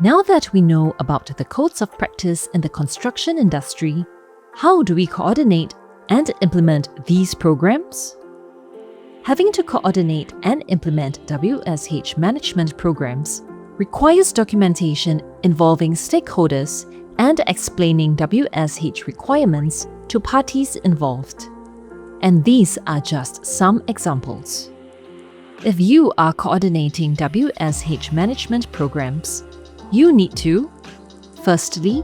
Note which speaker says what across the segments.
Speaker 1: Now that we know about the codes of practice in the construction industry, how do we coordinate and implement these programs? Having to coordinate and implement WSH management programs requires documentation involving stakeholders and explaining WSH requirements to parties involved. And these are just some examples. If you are coordinating WSH management programs, you need to, firstly,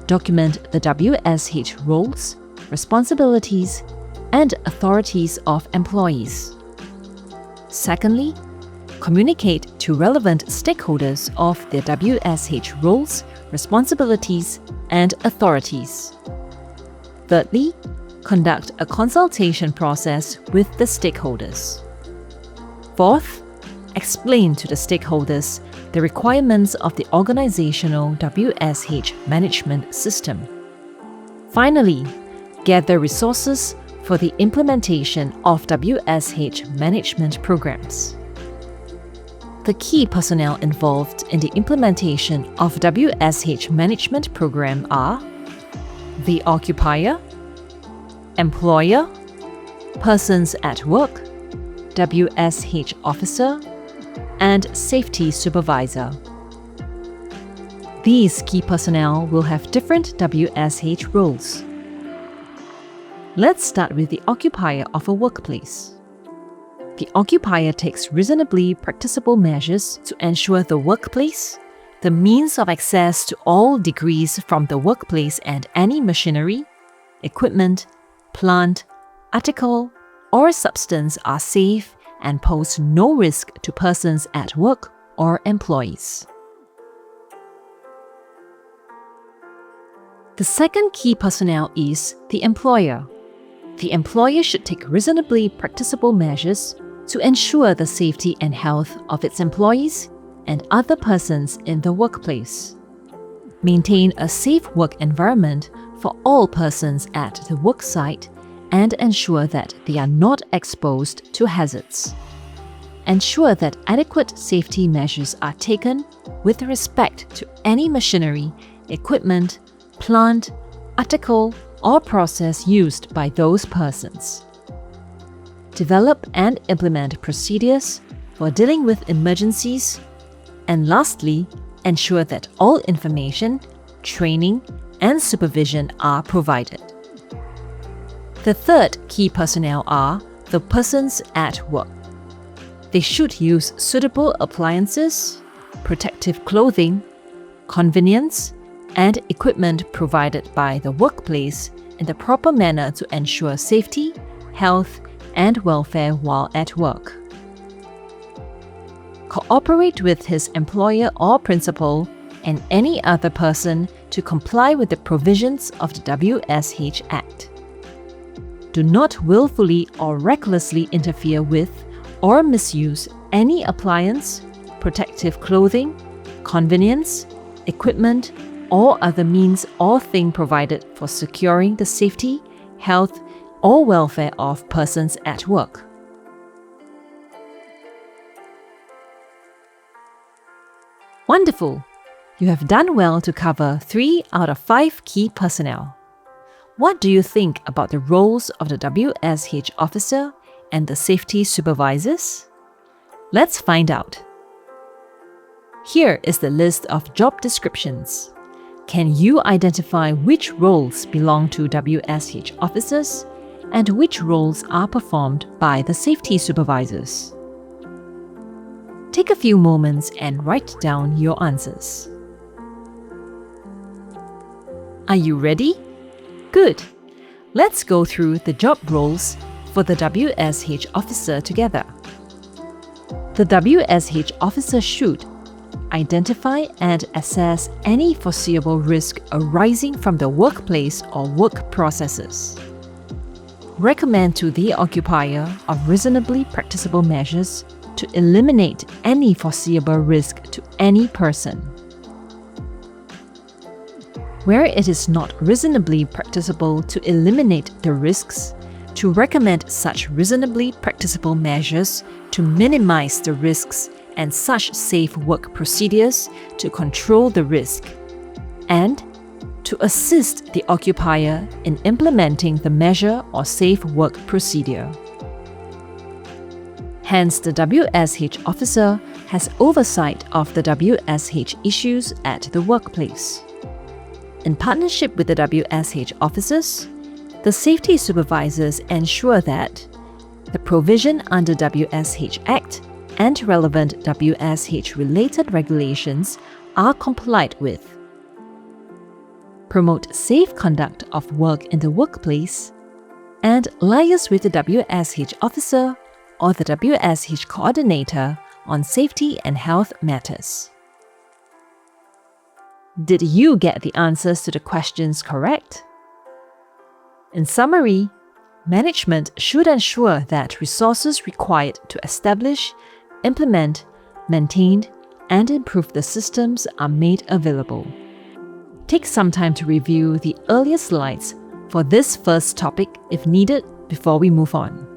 Speaker 1: document the WSH roles, responsibilities, and authorities of employees. Secondly, communicate to relevant stakeholders of their WSH roles, responsibilities, and authorities. Thirdly, conduct a consultation process with the stakeholders. Fourth, explain to the stakeholders the requirements of the organizational WSH management system. Finally, gather resources for the implementation of WSH management programs. The key personnel involved in the implementation of WSH management program are the occupier, employer, persons at work, WSH officer, and safety supervisor. These key personnel will have different WSH roles. Let's start with the occupier of a workplace. The occupier takes reasonably practicable measures to ensure the workplace, the means of access to all degrees from the workplace and any machinery, equipment, plant, article, or substance are safe and pose no risk to persons at work or employees. The second key personnel is the employer. The employer should take reasonably practicable measures to ensure the safety and health of its employees and other persons in the workplace. Maintain a safe work environment for all persons at the work site and ensure that they are not exposed to hazards. Ensure that adequate safety measures are taken with respect to any machinery, equipment, plant, article, or process used by those persons. Develop and implement procedures for dealing with emergencies. And lastly, ensure that all information, training, and supervision are provided. The third key personnel are the persons at work. They should use suitable appliances, protective clothing, convenience, and equipment provided by the workplace in the proper manner to ensure safety, health, and welfare while at work. Cooperate with his employer or principal and any other person to comply with the provisions of the WSH Act. Do not willfully or recklessly interfere with or misuse any appliance, protective clothing, convenience, equipment, or other means or thing provided for securing the safety, health, or welfare of persons at work. Wonderful! You have done well to cover 3 out of 5 key personnel. What do you think about the roles of the WSH officer and the safety supervisors? Let's find out. Here is the list of job descriptions. Can you identify which roles belong to WSH officers and which roles are performed by the safety supervisors? Take a few moments and write down your answers. Are you ready? Good. Let's go through the job roles for the WSH officer together. The WSH officer should identify and assess any foreseeable risk arising from the workplace or work processes. Recommend to the occupier of reasonably practicable measures to eliminate any foreseeable risk to any person. Where it is not reasonably practicable to eliminate the risks, to recommend such reasonably practicable measures to minimize the risks and such safe work procedures to control the risk, and to assist the occupier in implementing the measure or safe work procedure. Hence, the WSH officer has oversight of the WSH issues at the workplace. In partnership with the WSH officers, the safety supervisors ensure that the provision under WSH Act and relevant WSH-related regulations are complied with, promote safe conduct of work in the workplace, and liaise with the WSH officer or the WSH coordinator on safety and health matters. Did you get the answers to the questions correct? In summary, management should ensure that resources required to establish, implement, maintain, and improve the systems are made available. Take some time to review the earlier slides for this first topic if needed before we move on.